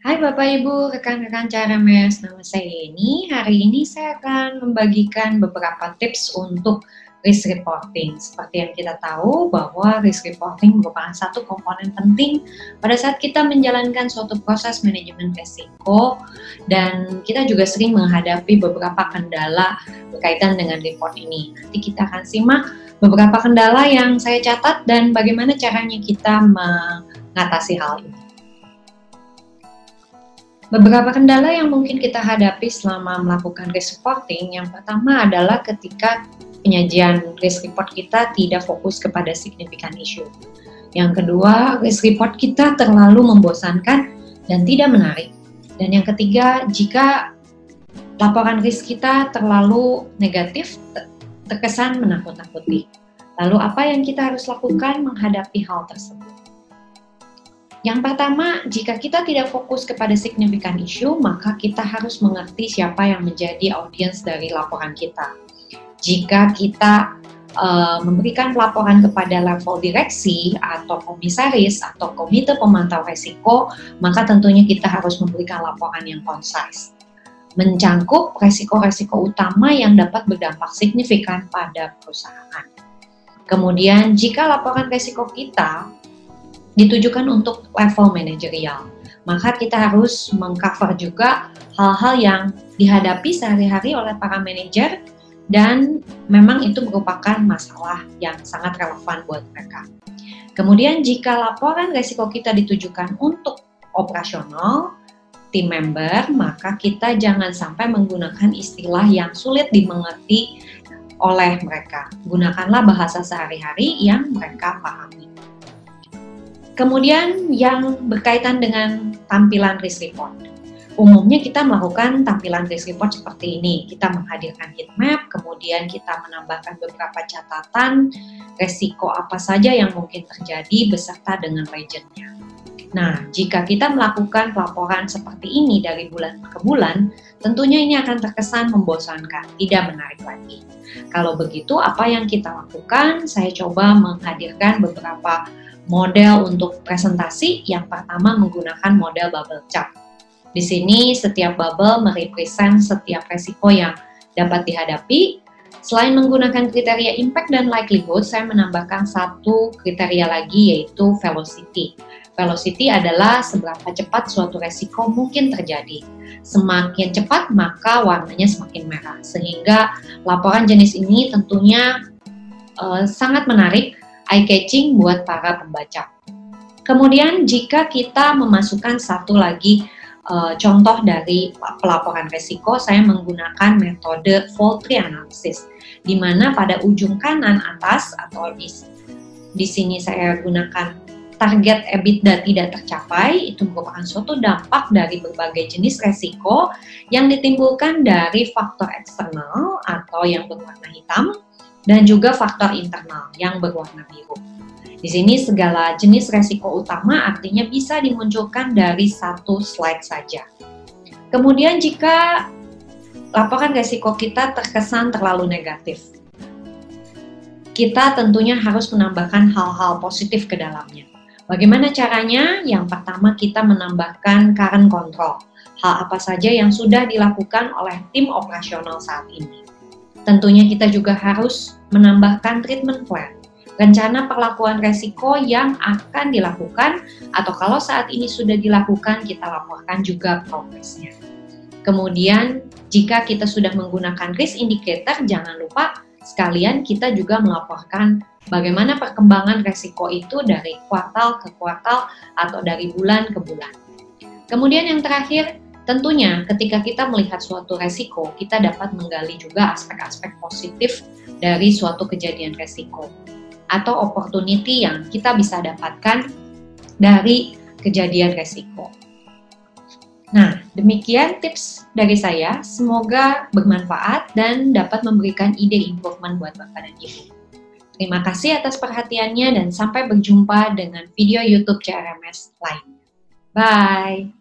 Hai Bapak Ibu, rekan-rekan CRMS, nama saya Yeni. Hari ini saya akan membagikan beberapa tips untuk risk reporting. Seperti yang kita tahu bahwa risk reporting merupakan satu komponen penting pada saat kita menjalankan suatu proses manajemen risiko, dan kita juga sering menghadapi beberapa kendala berkaitan dengan report ini. Nanti kita akan simak beberapa kendala yang saya catat dan bagaimana caranya kita mengatasi hal ini. Beberapa kendala yang mungkin kita hadapi selama melakukan risk reporting, yang pertama adalah ketika penyajian risk report kita tidak fokus kepada signifikan isu. Yang kedua, risk report kita terlalu membosankan dan tidak menarik. Dan yang ketiga, jika laporan risk kita terlalu negatif, terkesan menakut-nakuti. Lalu apa yang kita harus lakukan menghadapi hal tersebut? Yang pertama, jika kita tidak fokus kepada signifikan isu, maka kita harus mengerti siapa yang menjadi audiens dari laporan kita. Jika kita memberikan laporan kepada level direksi atau komisaris atau komite pemantau risiko, maka tentunya kita harus memberikan laporan yang concise, mencangkup risiko-risiko utama yang dapat berdampak signifikan pada perusahaan. Kemudian, jika laporan risiko kita ditujukan untuk level manajerial, maka kita harus mengcover juga hal-hal yang dihadapi sehari-hari oleh para manajer dan memang itu merupakan masalah yang sangat relevan buat mereka. Kemudian jika laporan risiko kita ditujukan untuk operasional tim member, maka kita jangan sampai menggunakan istilah yang sulit dimengerti oleh mereka. Gunakanlah bahasa sehari-hari yang mereka pahami. Kemudian yang berkaitan dengan tampilan risk report. Umumnya kita melakukan tampilan risk report seperti ini. Kita menghadirkan heat map, kemudian kita menambahkan beberapa catatan risiko apa saja yang mungkin terjadi beserta dengan legend-nya. Nah, jika kita melakukan pelaporan seperti ini dari bulan ke bulan, tentunya ini akan terkesan membosankan, tidak menarik lagi. Kalau begitu, apa yang kita lakukan? Saya coba menghadirkan beberapa model untuk presentasi. Yang pertama menggunakan model bubble chart. Di sini setiap bubble merepresent setiap resiko yang dapat dihadapi. Selain menggunakan kriteria impact dan likelihood, saya menambahkan satu kriteria lagi, yaitu velocity. Velocity adalah seberapa cepat suatu resiko mungkin terjadi. Semakin cepat maka warnanya semakin merah, sehingga laporan jenis ini tentunya sangat menarik, eye-catching buat para pembaca. Kemudian jika kita memasukkan satu lagi contoh dari pelaporan risiko, saya menggunakan metode fault tree analysis, di mana pada ujung kanan atas atau di sini saya gunakan target EBITDA tidak tercapai. Itu merupakan suatu dampak dari berbagai jenis risiko yang ditimbulkan dari faktor eksternal atau yang berwarna hitam, dan juga faktor internal yang berwarna biru. Di sini segala jenis resiko utama artinya bisa dimunculkan dari satu slide saja. Kemudian jika laporan resiko kita terkesan terlalu negatif, kita tentunya harus menambahkan hal-hal positif ke dalamnya. Bagaimana caranya? Yang pertama, kita menambahkan current control. Hal apa saja yang sudah dilakukan oleh tim operasional saat ini. Tentunya kita juga harus menambahkan treatment plan, rencana perlakuan resiko yang akan dilakukan, atau kalau saat ini sudah dilakukan, kita laporkan juga progresnya. Kemudian, jika kita sudah menggunakan risk indicator, jangan lupa sekalian kita juga melaporkan bagaimana perkembangan resiko itu dari kuartal ke kuartal atau dari bulan ke bulan. Kemudian yang terakhir, tentunya ketika kita melihat suatu resiko, kita dapat menggali juga aspek-aspek positif dari suatu kejadian resiko atau opportunity yang kita bisa dapatkan dari kejadian resiko. Nah, demikian tips dari saya. Semoga bermanfaat dan dapat memberikan ide improvement buat Bapak dan Ibu. Terima kasih atas perhatiannya dan sampai berjumpa dengan video YouTube CRMS lainnya. Bye!